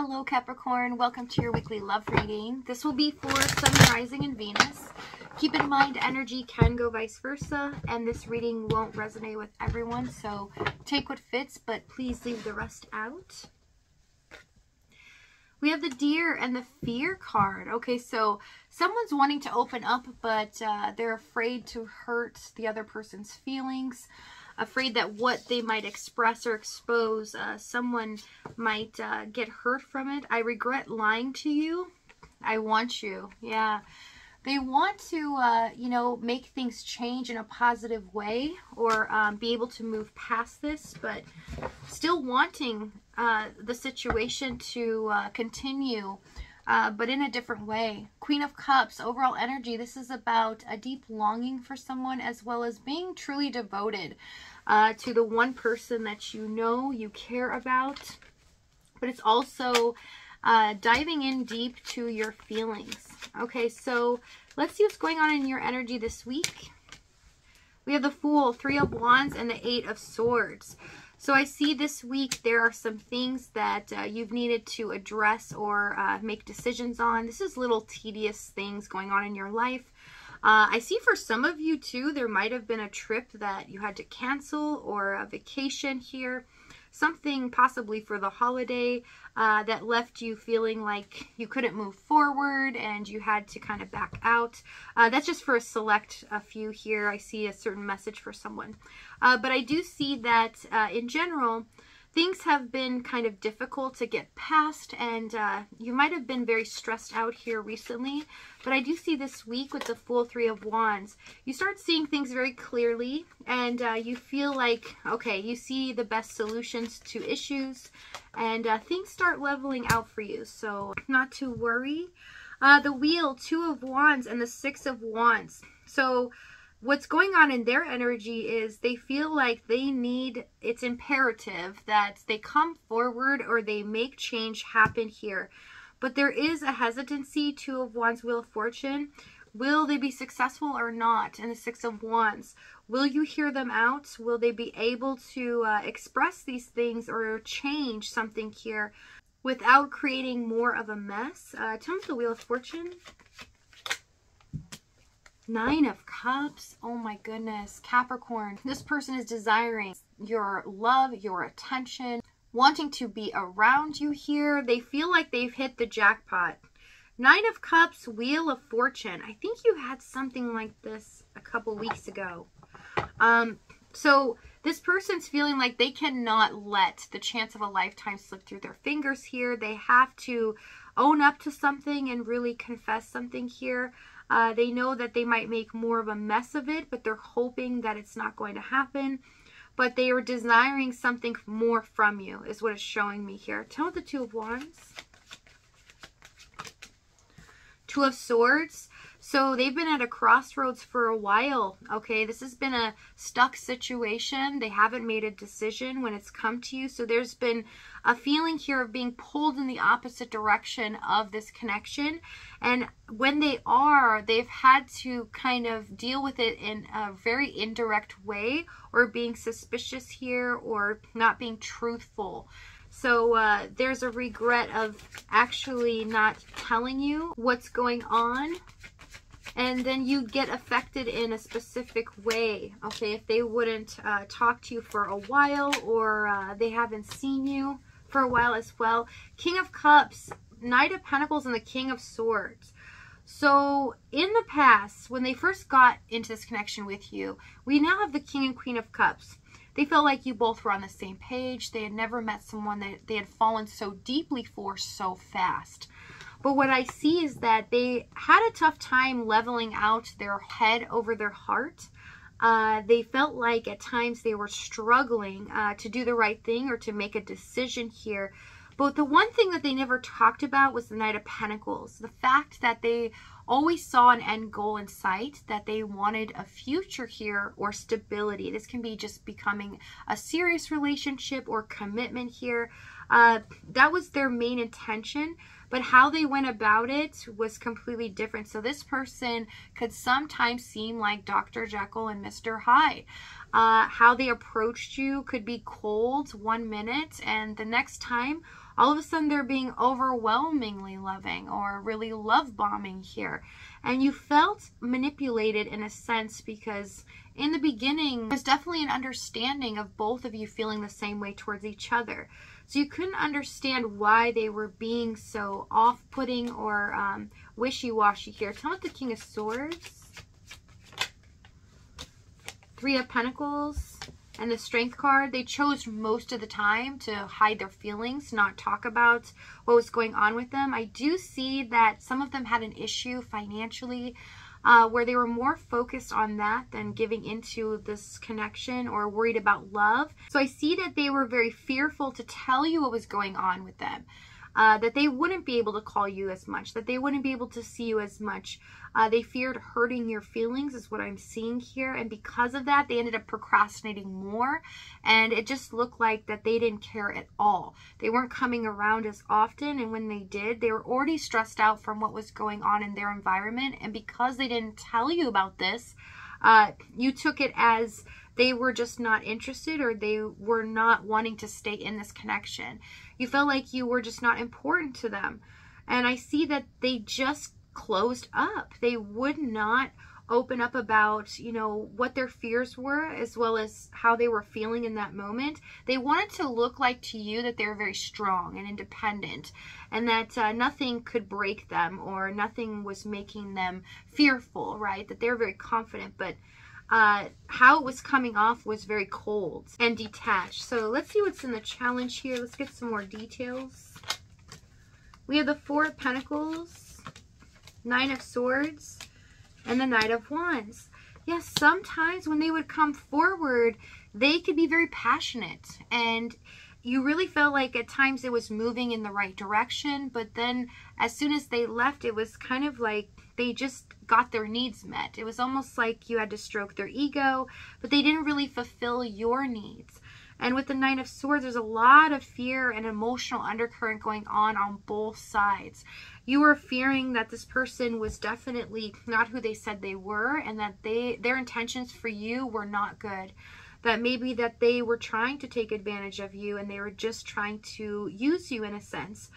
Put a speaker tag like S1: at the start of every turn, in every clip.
S1: Hello Capricorn, welcome to your weekly love reading. This will be for Sun, Rising, and Venus. Keep in mind energy can go vice versa, and this reading won't resonate with everyone, so take what fits, but please leave the rest out. We have the Deer and the Fear card. Okay, so someone's wanting to open up, but they're afraid to hurt the other person's feelings. Afraid that what they might express or expose, someone might get hurt from it. I regret lying to you. I want you. Yeah. They want to, you know, make things change in a positive way or be able to move past this, but still wanting the situation to continue, but in a different way. Queen of Cups, overall energy. This is about a deep longing for someone as well as being truly devoted to the one person that you know, you care about. But it's also diving in deep to your feelings. Okay, so let's see what's going on in your energy this week. We have the Fool, Three of Wands, and the Eight of Swords. So I see this week there are some things that you've needed to address or make decisions on. This is little tedious things going on in your life. I see for some of you too, there might have been a trip that you had to cancel or a vacation here. Something possibly for the holiday that left you feeling like you couldn't move forward and you had to kind of back out. That's just for a few here. I see a certain message for someone. But I do see that in general, things have been kind of difficult to get past, and you might have been very stressed out here recently. But I do see this week with the Fool, Three of Wands, you start seeing things very clearly, and you feel like, okay, you see the best solutions to issues, and things start leveling out for you. So not to worry. The Wheel, Two of Wands, and the Six of Wands. So what's going on in their energy is they feel like it's imperative that they come forward or they make change happen here. But there is a hesitancy. Two of Wands, Wheel of Fortune. Will they be successful or not? And the Six of Wands. Will you hear them out? Will they be able to express these things or change something here without creating more of a mess? Tell me the Wheel of Fortune. Nine of Cups. Oh my goodness. Capricorn. This person is desiring your love, your attention, wanting to be around you here. They feel like they've hit the jackpot. Nine of Cups, Wheel of Fortune. I think you had something like this a couple weeks ago. So this person's feeling like they cannot let the chance of a lifetime slip through their fingers here. They have to own up to something and really confess something here. They know that they might make more of a mess of it, but they're hoping that it's not going to happen. But they are desiring something more from you, is what it's showing me here. Tell me the Two of Wands. Two of Swords. So they've been at a crossroads for a while. Okay, this has been a stuck situation. They haven't made a decision when it's come to you. So there's been a feeling here of being pulled in the opposite direction of this connection. And when they've had to kind of deal with it in a very indirect way, or being suspicious here, or not being truthful. So there's a regret of actually not telling you what's going on. And then you get affected in a specific way, okay, if they wouldn't talk to you for a while, or they haven't seen you for a while as well. King of Cups, Knight of Pentacles, and the King of Swords. So in the past, when they first got into this connection with you, we now have the King and Queen of Cups. They felt like you both were on the same page. They had never met someone that they had fallen so deeply for so fast. But what I see is that they had a tough time leveling out their head over their heart. They felt like at times they were struggling to do the right thing or to make a decision here. But the one thing that they never talked about was the Knight of Pentacles. The fact that they always saw an end goal in sight, that they wanted a future here or stability. This can be just becoming a serious relationship or commitment here. That was their main intention. But how they went about it was completely different. So this person could sometimes seem like Dr. Jekyll and Mr. Hyde. How they approached you could be cold one minute, and the next time All of a sudden they're being overwhelmingly loving or really love bombing here. And you felt manipulated in a sense because in the beginning, there's definitely an understanding of both of you feeling the same way towards each other. So you couldn't understand why they were being so off-putting or wishy-washy here. Tell me the King of Swords, Three of Pentacles, and the Strength card. They chose most of the time to hide their feelings, not talk about what was going on with them. I do see that some of them had an issue financially where they were more focused on that than giving into this connection or worried about love. So I see that they were very fearful to tell you what was going on with them. That they wouldn't be able to call you as much, that they wouldn't be able to see you as much. They feared hurting your feelings is what I'm seeing here. And because of that, they ended up procrastinating more. And it just looked like that they didn't care at all. They weren't coming around as often. And when they did, they were already stressed out from what was going on in their environment. And because they didn't tell you about this, you took it as they were just not interested or they were not wanting to stay in this connection. You felt like you were just not important to them. And I see that they just closed up. They would not open up about, you know, what their fears were as well as how they were feeling in that moment. They wanted to look like to you that they were very strong and independent and that nothing could break them or nothing was making them fearful, right? That they're very confident, but how it was coming off was very cold and detached. So let's see what's in the challenge here. Let's get some more details. We have the Four of Pentacles, Nine of Swords, and the Knight of Wands. Yes, sometimes when they would come forward, they could be very passionate and you really felt like at times it was moving in the right direction, but then as soon as they left, it was kind of like they just got their needs met. It was almost like you had to stroke their ego, but they didn't really fulfill your needs. And with the Nine of Swords, there's a lot of fear and emotional undercurrent going on both sides. You were fearing that this person was definitely not who they said they were and that their intentions for you were not good. That maybe that they were trying to take advantage of you and they were just trying to use you in a sense.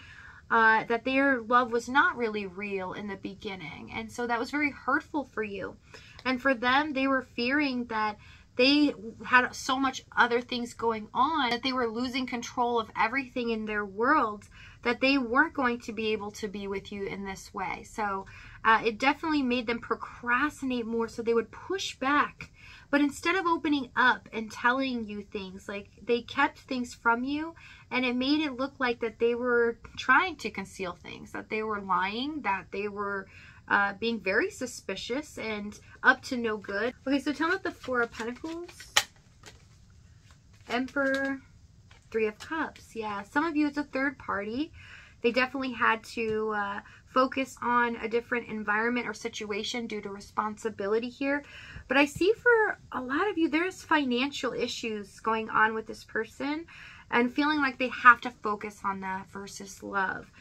S1: That their love was not really real in the beginning. And so that was very hurtful for you. And for them, they were fearing that they had so much other things going on, that they were losing control of everything in their world, that they weren't going to be able to be with you in this way. So it definitely made them procrastinate more, so they would push back. But instead of opening up and telling you things, like they kept things from you, and it made it look like that they were trying to conceal things, that they were lying, that they were being very suspicious and up to no good. Okay, so tell me about the Four of Pentacles, Emperor, Three of Cups. Yeah, some of you, it's a third party. They definitely had to focus on a different environment or situation due to responsibility here. But I see for a lot of you, there's financial issues going on with this person and feeling like they have to focus on that versus love.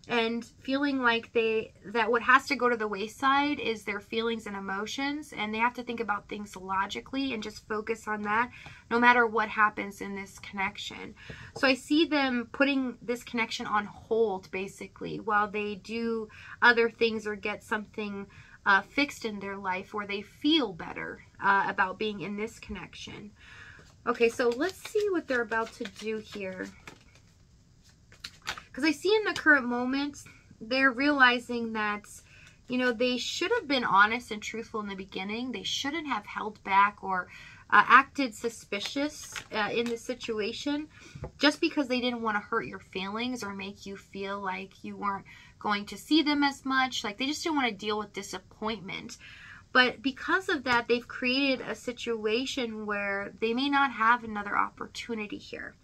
S1: And feeling like that what has to go to the wayside is their feelings and emotions, and they have to think about things logically and just focus on that no matter what happens in this connection. So I see them putting this connection on hold basically while they do other things or get something fixed in their life where they feel better about being in this connection. Okay, so let's see what they're about to do here. Because I see in the current moment, they're realizing that, you know, they should have been honest and truthful in the beginning. They shouldn't have held back or acted suspicious in this situation just because they didn't want to hurt your feelings or make you feel like you weren't going to see them as much. Like they just didn't want to deal with disappointment. But because of that, they've created a situation where they may not have another opportunity here.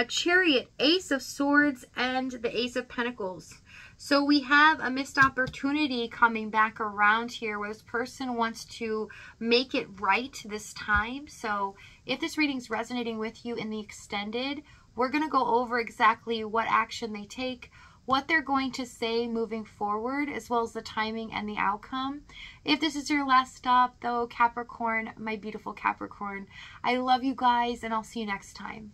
S1: Chariot, Ace of Swords, and the Ace of Pentacles. So we have a missed opportunity coming back around here where this person wants to make it right this time. So if this reading's resonating with you in the extended, we're going to go over exactly what action they take, what they're going to say moving forward, as well as the timing and the outcome. If this is your last stop, though, Capricorn, my beautiful Capricorn, I love you guys, and I'll see you next time.